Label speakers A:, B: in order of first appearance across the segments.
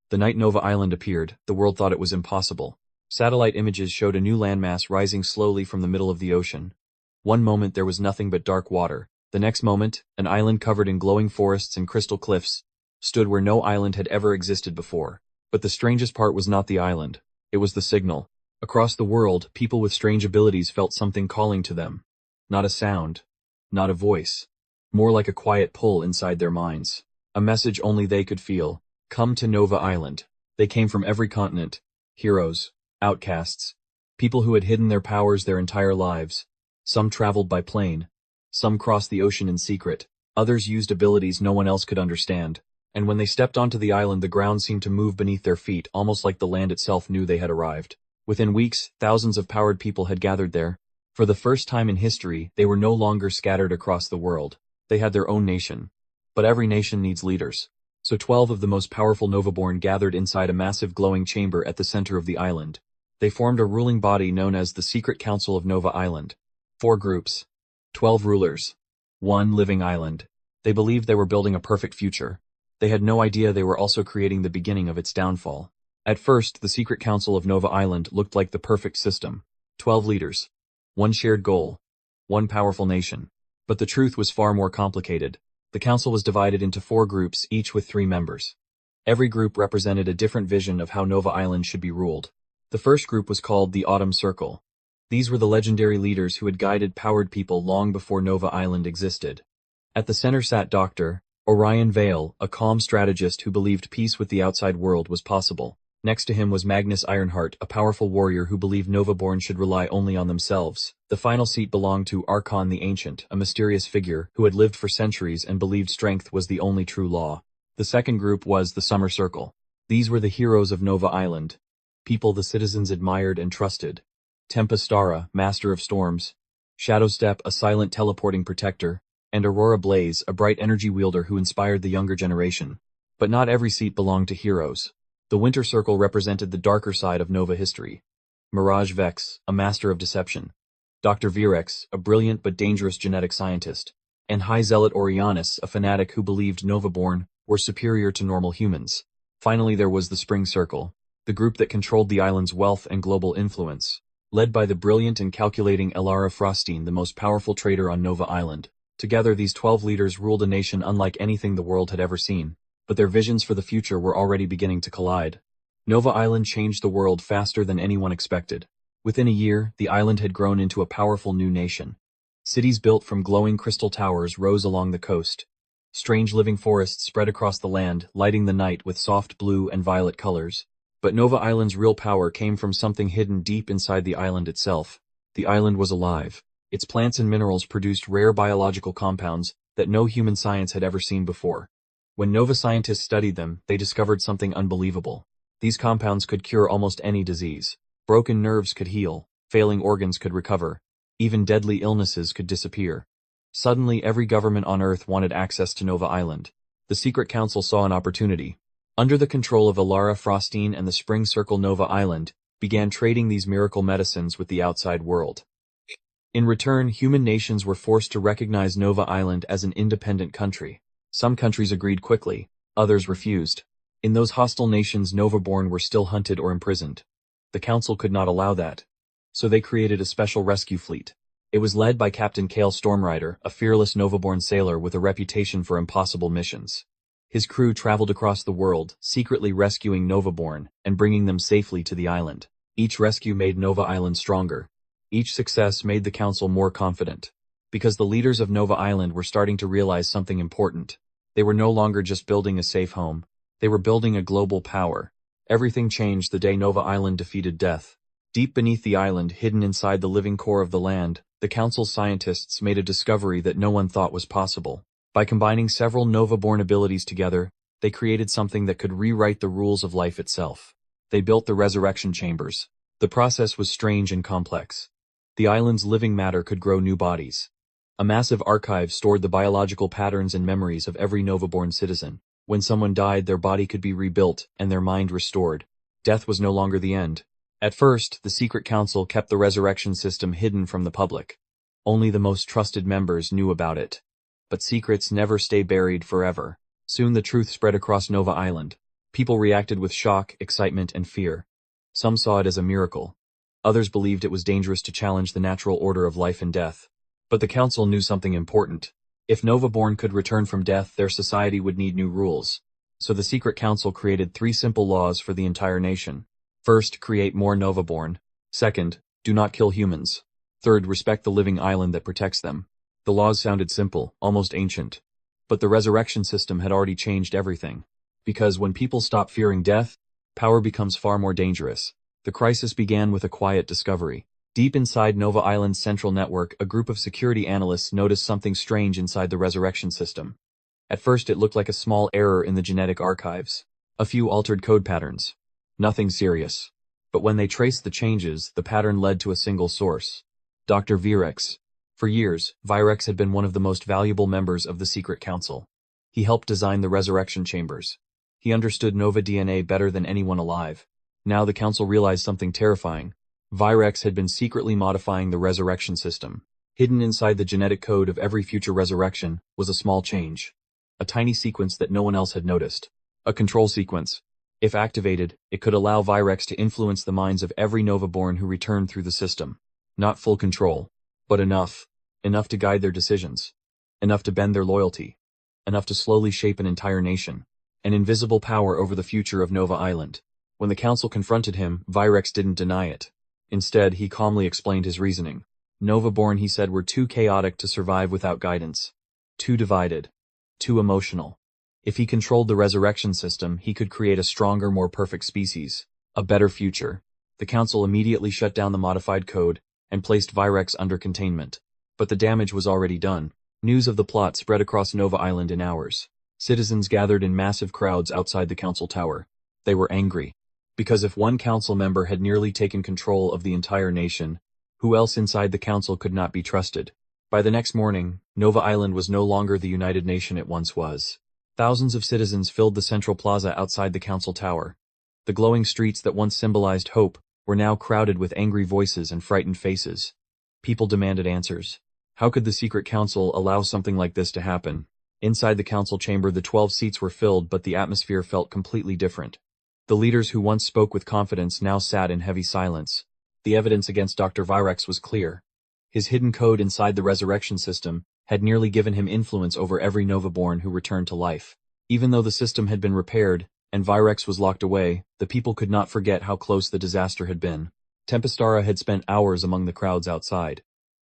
A: The night Nova Island appeared, the world thought it was impossible. Satellite images showed a new landmass rising slowly from the middle of the ocean. One moment there was nothing but dark water. The next moment, an island covered in glowing forests and crystal cliffs stood where no island had ever existed before. But the strangest part was not the island. It was the signal. Across the world, people with strange abilities felt something calling to them. Not a sound. Not a voice. More like a quiet pull inside their minds. A message only they could feel. Come to Nova Island. They came from every continent. Heroes. Outcasts. People who had hidden their powers their entire lives. Some traveled by plane. Some crossed the ocean in secret. Others used abilities no one else could understand. And when they stepped onto the island, the ground seemed to move beneath their feet, almost like the land itself knew they had arrived. Within weeks, thousands of powered people had gathered there. For the first time in history, they were no longer scattered across the world. They had their own nation. But every nation needs leaders. So 12 of the most powerful Novaborn gathered inside a massive glowing chamber at the center of the island. They formed a ruling body known as the Secret Council of Nova Island. 4 groups. 12 rulers. 1 living island. They believed they were building a perfect future. They had no idea they were also creating the beginning of its downfall. At first, the Secret Council of Nova Island looked like the perfect system. 12 leaders. 1 shared goal. 1 powerful nation. But the truth was far more complicated. The council was divided into 4 groups, each with 3 members. Every group represented a different vision of how Nova Island should be ruled. The first group was called the Autumn Circle. These were the legendary leaders who had guided powered people long before Nova Island existed. At the center sat Dr. Orion Vale, a calm strategist who believed peace with the outside world was possible. Next to him was Magnus Ironheart, a powerful warrior who believed Novaborn should rely only on themselves. The final seat belonged to Archon the Ancient, a mysterious figure who had lived for centuries and believed strength was the only true law. The second group was the Summer Circle. These were the heroes of Nova Island. People the citizens admired and trusted. Tempestara, master of storms. Shadowstep, a silent teleporting protector. And Aurora Blaze, a bright energy wielder who inspired the younger generation. But not every seat belonged to heroes. The Winter Circle represented the darker side of Nova history. Mirage Vex, a master of deception. Dr. Virex, a brilliant but dangerous genetic scientist. And High Zealot Orianus, a fanatic who believed Novaborn were superior to normal humans. Finally, there was the Spring Circle, the group that controlled the island's wealth and global influence. Led by the brilliant and calculating Elara Frostine, the most powerful trader on Nova Island. Together, these 12 leaders ruled a nation unlike anything the world had ever seen. But their visions for the future were already beginning to collide. Nova Island changed the world faster than anyone expected. Within a year, the island had grown into a powerful new nation. Cities built from glowing crystal towers rose along the coast. Strange living forests spread across the land, lighting the night with soft blue and violet colors. But Nova Island's real power came from something hidden deep inside the island itself. The island was alive. Its plants and minerals produced rare biological compounds that no human science had ever seen before. When Nova scientists studied them, they discovered something unbelievable. These compounds could cure almost any disease. Broken nerves could heal, failing organs could recover, even deadly illnesses could disappear. Suddenly, every government on Earth wanted access to Nova Island. The Secret Council saw an opportunity. Under the control of Elara Frostine and the Spring Circle, Nova Island began trading these miracle medicines with the outside world. In return, human nations were forced to recognize Nova Island as an independent country. Some countries agreed quickly, others refused. In those hostile nations, Novaborn were still hunted or imprisoned. The Council could not allow that. So they created a special rescue fleet. It was led by Captain Kale Stormrider, a fearless Novaborn sailor with a reputation for impossible missions. His crew traveled across the world, secretly rescuing Novaborn and bringing them safely to the island. Each rescue made Nova Island stronger. Each success made the Council more confident. Because the leaders of Nova Island were starting to realize something important. They were no longer just building a safe home. They were building a global power. Everything changed the day Nova Island defeated death. Deep beneath the island, hidden inside the living core of the land, the Council's scientists made a discovery that no one thought was possible. By combining several Novaborn abilities together, they created something that could rewrite the rules of life itself. They built the resurrection chambers. The process was strange and complex. The island's living matter could grow new bodies. A massive archive stored the biological patterns and memories of every Novaborn citizen. When someone died, their body could be rebuilt and their mind restored. Death was no longer the end. At first, the Secret Council kept the resurrection system hidden from the public. Only the most trusted members knew about it. But secrets never stay buried forever. Soon the truth spread across Nova Island. People reacted with shock, excitement, and fear. Some saw it as a miracle. Others believed it was dangerous to challenge the natural order of life and death. But the council knew something important. If Novaborn could return from death, their society would need new rules. So the secret council created 3 simple laws for the entire nation. First, create more Novaborn. Second, do not kill humans. Third, respect the living island that protects them. The laws sounded simple, almost ancient. But the resurrection system had already changed everything. Because when people stop fearing death, power becomes far more dangerous. The crisis began with a quiet discovery. Deep inside Nova Island's central network, a group of security analysts noticed something strange inside the resurrection system. At first it looked like a small error in the genetic archives. A few altered code patterns. Nothing serious. But when they traced the changes, the pattern led to a single source. Dr. Virex. For years, Virex had been one of the most valuable members of the Secret Council. He helped design the resurrection chambers. He understood Nova DNA better than anyone alive. Now the Council realized something terrifying. Virex had been secretly modifying the resurrection system. Hidden inside the genetic code of every future resurrection was a small change. A tiny sequence that no one else had noticed. A control sequence. If activated, it could allow Virex to influence the minds of every Novaborn who returned through the system. Not full control, but enough. Enough to guide their decisions. Enough to bend their loyalty. Enough to slowly shape an entire nation. An invisible power over the future of Nova Island. When the Council confronted him, Virex didn't deny it. Instead, he calmly explained his reasoning. Novaborn, he said, were too chaotic to survive without guidance. Too divided. Too emotional. If he controlled the resurrection system, he could create a stronger, more perfect species. A better future. The Council immediately shut down the modified code and placed Virex under containment. But the damage was already done. News of the plot spread across Nova Island in hours. Citizens gathered in massive crowds outside the Council Tower. They were angry. Because if one council member had nearly taken control of the entire nation, who else inside the council could not be trusted? By the next morning, Nova Island was no longer the united nation it once was. Thousands of citizens filled the central plaza outside the council tower. The glowing streets that once symbolized hope were now crowded with angry voices and frightened faces. People demanded answers. How could the secret council allow something like this to happen? Inside the council chamber, the 12 seats were filled, but the atmosphere felt completely different. The leaders who once spoke with confidence now sat in heavy silence. The evidence against Dr. Virex was clear. His hidden code inside the resurrection system had nearly given him influence over every Novaborn who returned to life. Even though the system had been repaired, and Virex was locked away, the people could not forget how close the disaster had been. Tempestara had spent hours among the crowds outside.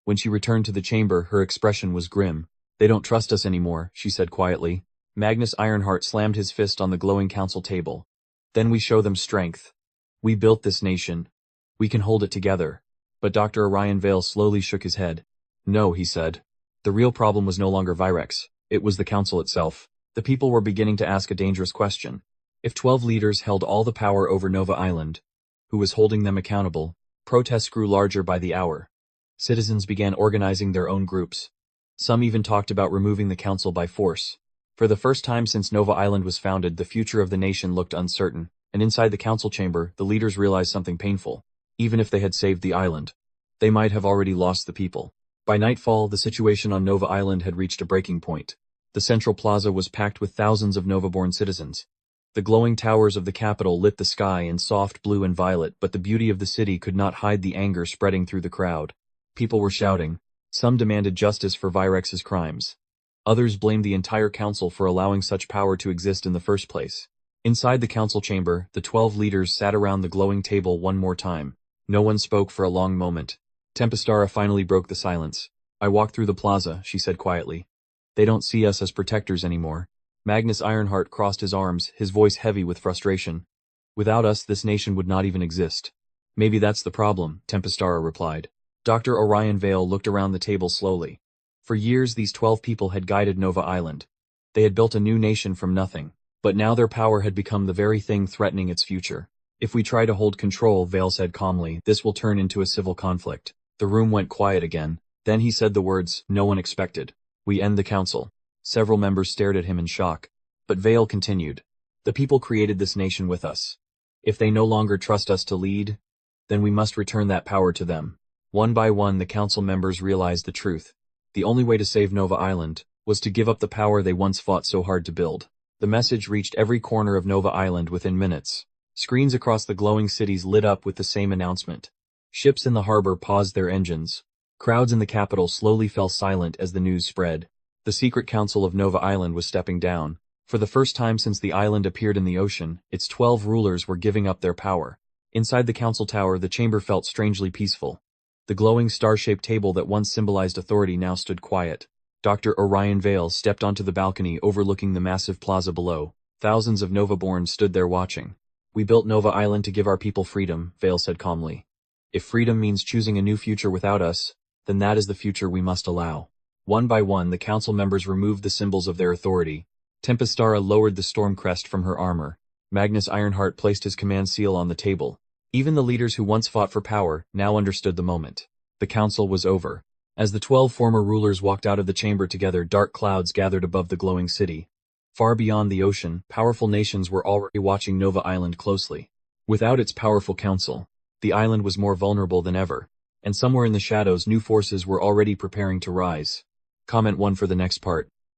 A: When she returned to the chamber, her expression was grim. "They don't trust us anymore," she said quietly. Magnus Ironheart slammed his fist on the glowing council table. "Then we show them strength. We built this nation. We can hold it together." But Dr. Orion Vale slowly shook his head. "No," he said. The real problem was no longer Virex. It was the council itself. The people were beginning to ask a dangerous question. If 12 leaders held all the power over Nova Island, who was holding them accountable? Protests grew larger by the hour. Citizens began organizing their own groups. Some even talked about removing the council by force. For the first time since Nova Island was founded, the future of the nation looked uncertain, and inside the council chamber, the leaders realized something painful. Even if they had saved the island, they might have already lost the people. By nightfall, the situation on Nova Island had reached a breaking point. The central plaza was packed with thousands of Novaborn citizens. The glowing towers of the capital lit the sky in soft blue and violet, but the beauty of the city could not hide the anger spreading through the crowd. People were shouting. Some demanded justice for Virex's crimes. Others blamed the entire council for allowing such power to exist in the first place. Inside the council chamber, the 12 leaders sat around the glowing table one more time. No one spoke for a long moment. Tempestara finally broke the silence. "I walked through the plaza," she said quietly. "They don't see us as protectors anymore." Magnus Ironheart crossed his arms, his voice heavy with frustration. "Without us, this nation would not even exist." "Maybe that's the problem," Tempestara replied. Dr. Orion Vale looked around the table slowly. For years, these 12 people had guided Nova Island. They had built a new nation from nothing. But now their power had become the very thing threatening its future. "If we try to hold control," Vale said calmly, "this will turn into a civil conflict." The room went quiet again. Then he said the words no one expected. "We end the council." Several members stared at him in shock. But Vale continued. "The people created this nation with us. If they no longer trust us to lead, then we must return that power to them." One by one, the council members realized the truth. The only way to save Nova Island was to give up the power they once fought so hard to build. The message reached every corner of Nova Island within minutes. Screens across the glowing cities lit up with the same announcement. Ships in the harbor paused their engines. Crowds in the capital slowly fell silent as the news spread. The secret council of Nova Island was stepping down. For the first time since the island appeared in the ocean, its 12 rulers were giving up their power. Inside the council tower, the chamber felt strangely peaceful. The glowing star-shaped table that once symbolized authority now stood quiet. Dr. Orion Vale stepped onto the balcony overlooking the massive plaza below. Thousands of Nova-born stood there watching. "We built Nova Island to give our people freedom," Vale said calmly. "If freedom means choosing a new future without us, then that is the future we must allow." One by one, the council members removed the symbols of their authority. Tempestara lowered the storm crest from her armor. Magnus Ironheart placed his command seal on the table. Even the leaders who once fought for power now understood the moment. The council was over. As the 12 former rulers walked out of the chamber together, dark clouds gathered above the glowing city. Far beyond the ocean, powerful nations were already watching Nova Island closely. Without its powerful council, the island was more vulnerable than ever, and somewhere in the shadows new forces were already preparing to rise. Comment 1 for the next part.